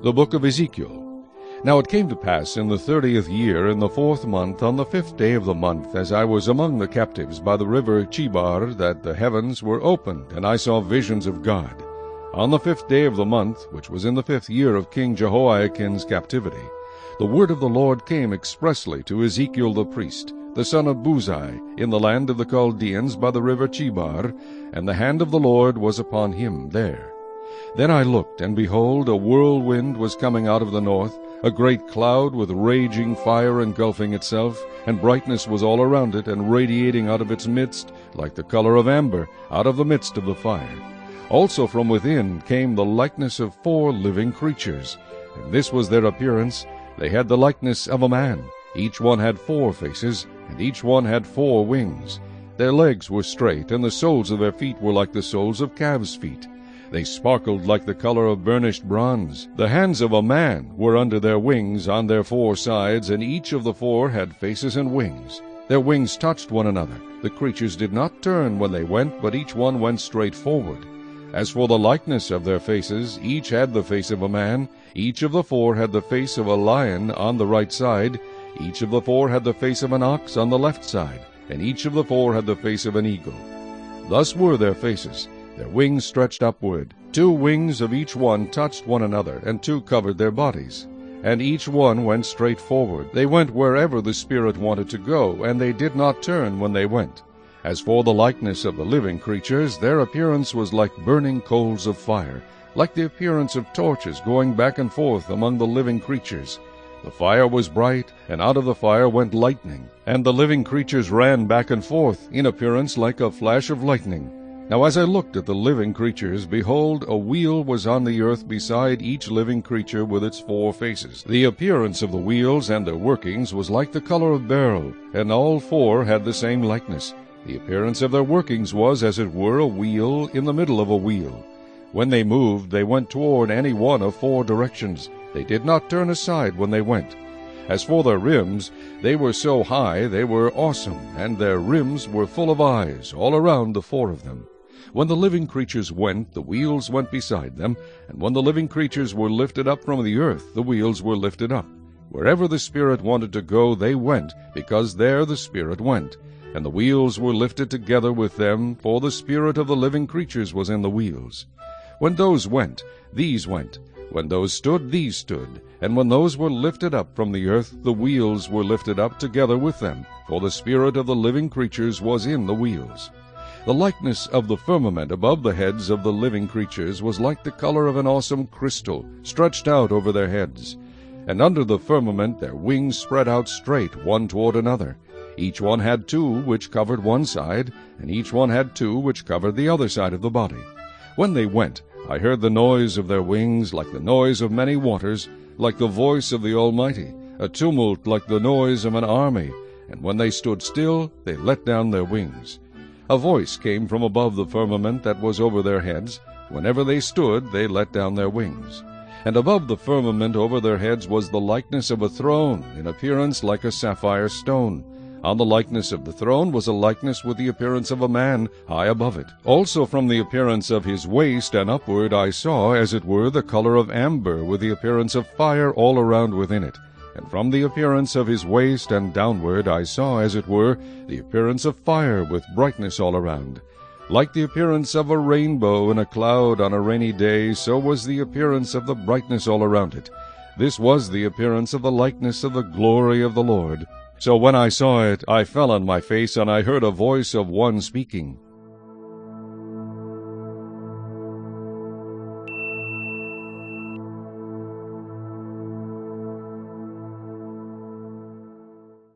The book of Ezekiel. Now it came to pass in the 30th year, in the 4th month, on the 5th day of the month, as I was among the captives by the river Chebar, that the heavens were opened, and I saw visions of God. On the 5th day of the month, which was in the 5th year of King Jehoiakim's captivity, the word of the Lord came expressly to Ezekiel the priest, the son of Buzi, in the land of the Chaldeans by the river Chebar, and the hand of the Lord was upon him there. Then I looked, and behold, a whirlwind was coming out of the north, a great cloud with raging fire engulfing itself, and brightness was all around it, and radiating out of its midst, like the color of amber, out of the midst of the fire. Also from within came the likeness of 4 living creatures, and this was their appearance. They had the likeness of a man. Each one had 4 faces, and each one had 4 wings. Their legs were straight, and the soles of their feet were like the soles of calves' feet. They sparkled like the color of burnished bronze. The hands of a man were under their wings on their 4 sides, and each of the 4 had faces and wings. Their wings touched one another. The creatures did not turn when they went, but each one went straight forward. As for the likeness of their faces, each had the face of a man. Each of the 4 had the face of a lion on the right side. Each of the 4 had the face of an ox on the left side, and each of the 4 had the face of an eagle. Thus were their faces. Their wings stretched upward. 2 wings of each one touched one another, and 2 covered their bodies. And each one went straight forward. They went wherever the Spirit wanted to go, and they did not turn when they went. As for the likeness of the living creatures, their appearance was like burning coals of fire, like the appearance of torches going back and forth among the living creatures. The fire was bright, and out of the fire went lightning, and the living creatures ran back and forth, in appearance like a flash of lightning. Now as I looked at the living creatures, behold, a wheel was on the earth beside each living creature with its 4 faces. The appearance of the wheels and their workings was like the color of beryl, and all 4 had the same likeness. The appearance of their workings was, as it were, a wheel in the middle of a wheel. When they moved, they went toward any one of 4 directions. They did not turn aside when they went. As for their rims, they were so high they were awesome, and their rims were full of eyes all around the 4 of them. When the living creatures went, the wheels went beside them, and when the living creatures were lifted up from the earth, the wheels were lifted up. Wherever the Spirit wanted to go, they went, because there the Spirit went. And the wheels were lifted together with them, for the spirit of the living creatures was in the wheels. When those went, these went. When those stood, these stood. And when those were lifted up from the earth, the wheels were lifted up together with them, for the spirit of the living creatures was in the wheels. The likeness of the firmament above the heads of the living creatures was like the color of an awesome crystal, stretched out over their heads. And under the firmament their wings spread out straight, one toward another. Each one had 2 which covered one side, and each one had 2 which covered the other side of the body. When they went, I heard the noise of their wings like the noise of many waters, like the voice of the Almighty, a tumult like the noise of an army. And when they stood still, they let down their wings. A voice came from above the firmament that was over their heads. Whenever they stood, they let down their wings. And above the firmament over their heads was the likeness of a throne, in appearance like a sapphire stone. On the likeness of the throne was a likeness with the appearance of a man high above it. Also from the appearance of his waist and upward I saw, as it were, the color of amber, with the appearance of fire all around within it. And from the appearance of his waist and downward I saw, as it were, the appearance of fire with brightness all around. Like the appearance of a rainbow in a cloud on a rainy day, so was the appearance of the brightness all around it. This was the appearance of the likeness of the glory of the Lord. So when I saw it, I fell on my face, and I heard a voice of one speaking.